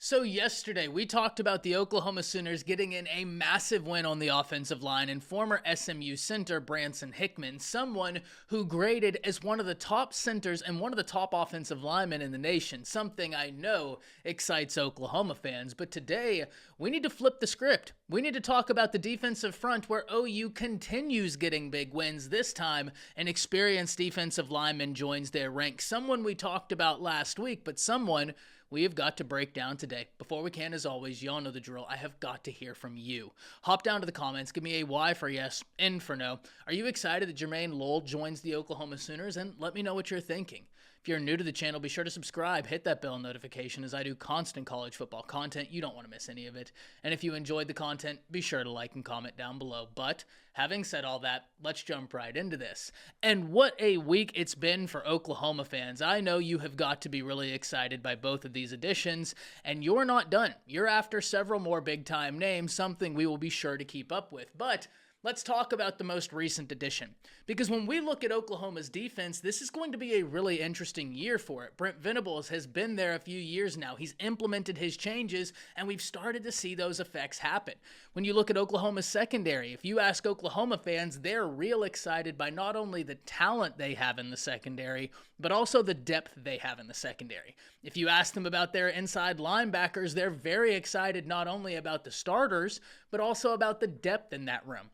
So yesterday, we talked about the Oklahoma Sooners getting in a massive win on the offensive line and former SMU center Branson Hickman, someone who graded as one of the top centers and one of the top offensive linemen in the nation, something I know excites Oklahoma fans. But today, we need to flip the script. We need to talk about the defensive front where OU continues getting big wins. This time, an experienced defensive lineman joins their ranks, someone we talked about last week, but someone we have got to break down today. Before we can, as always, y'all know the drill. I have got to hear from you. Hop down to the comments. Give me a Y for yes, N for no. Are you excited that Jermayne Lole joins the Oklahoma Sooners? And let me know what you're thinking. If you're new to the channel, be sure to subscribe. Hit that bell notification as I do constant college football content. You don't want to miss any of it. And if you enjoyed the content, be sure to like and comment down below. But having said all that, let's jump right into this. And what a week it's been for Oklahoma fans. I know you have got to be really excited by both of these additions, and you're not done. You're after several more big-time names, something we will be sure to keep up with. But let's talk about the most recent addition, because when we look at Oklahoma's defense, this is going to be a really interesting year for it. Brent Venables has been there a few years now. He's implemented his changes, and we've started to see those effects happen. When you look at Oklahoma's secondary, if you ask Oklahoma fans, they're real excited by not only the talent they have in the secondary, but also the depth they have in the secondary. If you ask them about their inside linebackers, they're very excited not only about the starters, but also about the depth in that room.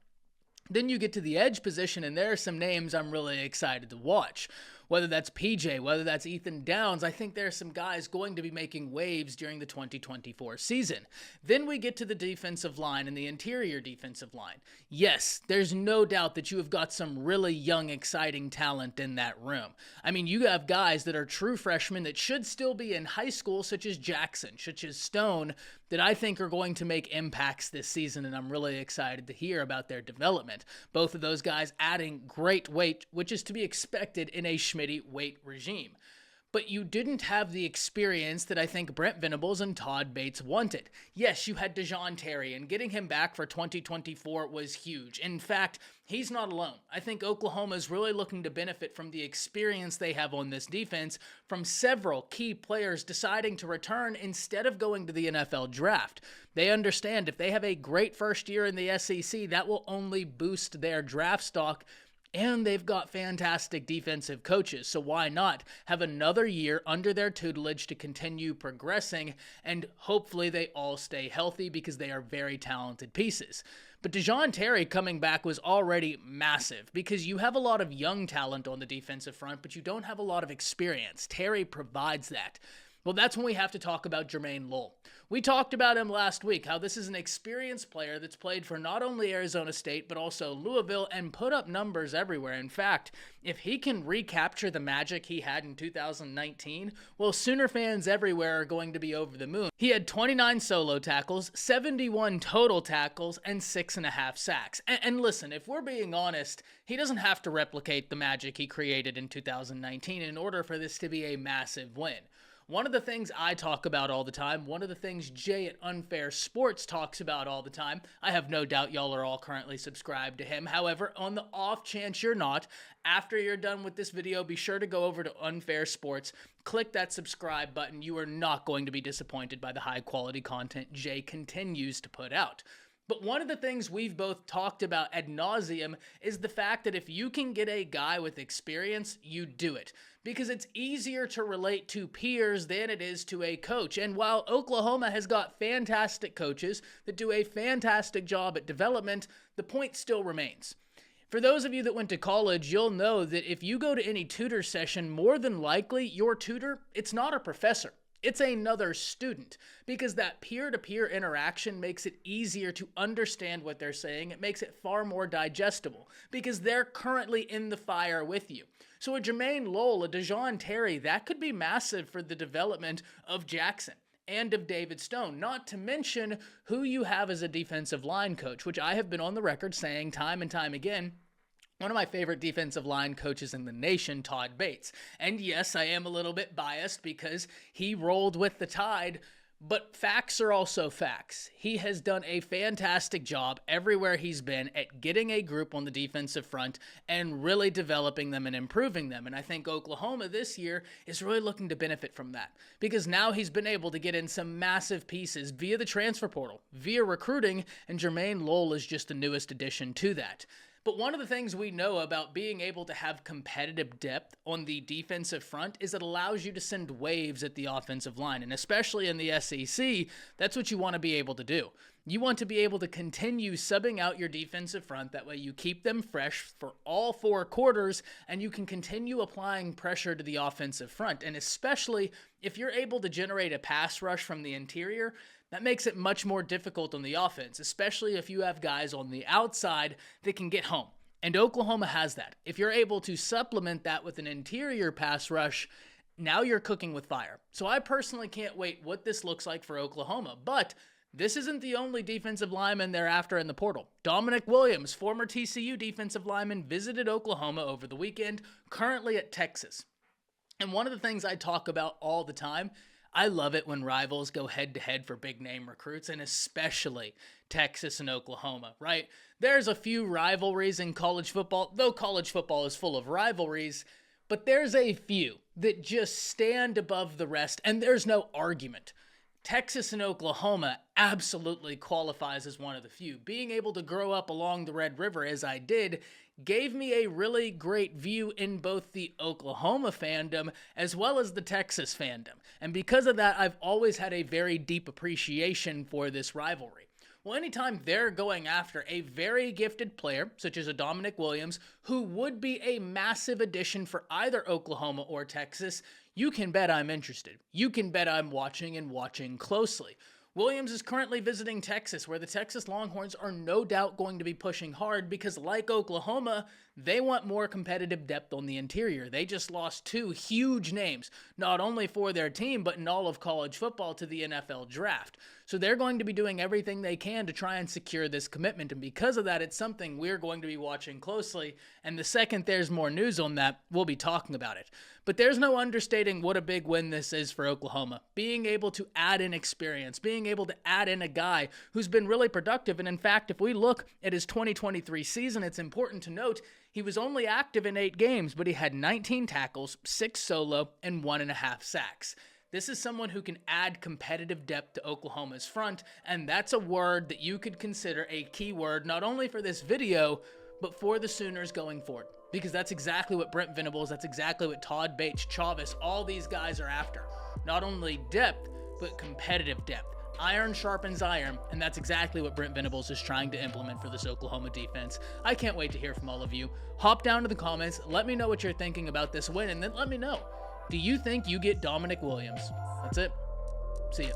Then you get to the edge position, and there are some names I'm really excited to watch. Whether that's PJ, whether that's Ethan Downs, I think there are some guys going to be making waves during the 2024 season. Then we get to the defensive line and the interior defensive line. Yes, there's no doubt that you have got some really young, exciting talent in that room. I mean, you have guys that are true freshmen that should still be in high school, such as Jackson, such as Stone, that I think are going to make impacts this season, and I'm really excited to hear about their development. Both of those guys adding great weight, which is to be expected in a Schmitty weight regime. But you didn't have the experience that I think Brent Venables and Todd Bates wanted. Yes, you had Dejon Terry, and getting him back for 2024 was huge. In fact, he's not alone. I think Oklahoma is really looking to benefit from the experience they have on this defense from several key players deciding to return instead of going to the NFL draft. They understand if they have a great first year in the SEC, that will only boost their draft stock. And they've got fantastic defensive coaches, so why not have another year under their tutelage to continue progressing, and hopefully they all stay healthy because they are very talented pieces. But Dejon Terry coming back was already massive because you have a lot of young talent on the defensive front, but you don't have a lot of experience. Terry provides that. Well, that's when we have to talk about Jermayne Lole. We talked about him last week, how this is an experienced player that's played for not only Arizona State, but also Louisville and put up numbers everywhere. In fact, if he can recapture the magic he had in 2019, well, Sooner fans everywhere are going to be over the moon. He had 29 solo tackles, 71 total tackles, and 6.5 sacks. And listen, if we're being honest, he doesn't have to replicate the magic he created in 2019 in order for this to be a massive win. One of the things I talk about all the time, one of the things Jay at Unfair Sports talks about all the time, I have no doubt y'all are all currently subscribed to him. However, on the off chance you're not, after you're done with this video, be sure to go over to Unfair Sports, click that subscribe button. You are not going to be disappointed by the high quality content Jay continues to put out. But one of the things we've both talked about ad nauseum is the fact that if you can get a guy with experience, you do it. Because it's easier to relate to peers than it is to a coach. And while Oklahoma has got fantastic coaches that do a fantastic job at development, the point still remains. For those of you that went to college, you'll know that if you go to any tutor session, more than likely your tutor, it's not a professor. It's another student, because that peer-to-peer interaction makes it easier to understand what they're saying. It makes it far more digestible because they're currently in the fire with you. So a Jermayne Lole, a Dejon Terry, that could be massive for the development of Jackson and of David Stone, not to mention who you have as a defensive line coach, which I have been on the record saying time and time again, one of my favorite defensive line coaches in the nation, Todd Bates. And yes, I am a little bit biased because he rolled with the Tide, But facts are also facts. He has done a fantastic job everywhere he's been at getting a group on the defensive front and really developing them and improving them. And I think Oklahoma this year is really looking to benefit from that because now he's been able to get in some massive pieces via the transfer portal, via recruiting, and Jermayne Lole is just the newest addition to that. But one of the things we know about being able to have competitive depth on the defensive front is it allows you to send waves at the offensive line. And especially in the SEC, that's what you want to be able to do. You want to be able to continue subbing out your defensive front. That way you keep them fresh for all 4 quarters and you can continue applying pressure to the offensive front. And especially if you're able to generate a pass rush from the interior, that makes it much more difficult on the offense, especially if you have guys on the outside that can get home. And Oklahoma has that. If you're able to supplement that with an interior pass rush, now you're cooking with fire. So I personally can't wait what this looks like for Oklahoma. But this isn't the only defensive lineman they're after in the portal. Dominic Williams, former TCU defensive lineman, visited Oklahoma over the weekend, currently at Texas. And one of the things I talk about all the time, I love it when rivals go head-to-head for big-name recruits, and especially Texas and Oklahoma, right? There's a few rivalries in college football, though college football is full of rivalries, but there's a few that just stand above the rest, and there's no argument. Texas and Oklahoma absolutely qualifies as one of the few. Being able to grow up along the Red River as I did gave me a really great view in both the Oklahoma fandom as well as the Texas fandom. And because of that, I've always had a very deep appreciation for this rivalry. Well, anytime they're going after a very gifted player, such as a Dominic Williams, who would be a massive addition for either Oklahoma or Texas, you can bet I'm interested. You can bet I'm watching and watching closely. Williams is currently visiting Texas, where the Texas Longhorns are no doubt going to be pushing hard because, like Oklahoma, they want more competitive depth on the interior. They just lost 2 huge names, not only for their team, but in all of college football to the NFL draft. So they're going to be doing everything they can to try and secure this commitment. And because of that, it's something we're going to be watching closely. And the second there's more news on that, we'll be talking about it. But there's no understating what a big win this is for Oklahoma. Being able to add in experience, being able to add in a guy who's been really productive. And in fact, if we look at his 2023 season, it's important to note he was only active in 8 games, but he had 19 tackles, 6 solo, and 1.5 sacks. This is someone who can add competitive depth to Oklahoma's front, and that's a word that you could consider a key word not only for this video, but for the Sooners going forward. Because that's exactly what Brent Venables, that's exactly what Todd Bates, Chavez, all these guys are after. Not only depth, but competitive depth. Iron sharpens iron, and that's exactly what Brent Venables is trying to implement for this Oklahoma defense. I can't wait to hear from all of you. Hop down to the comments, let me know what you're thinking about this win, and then let me know, do you think you get Dominic Williams? That's it. See ya.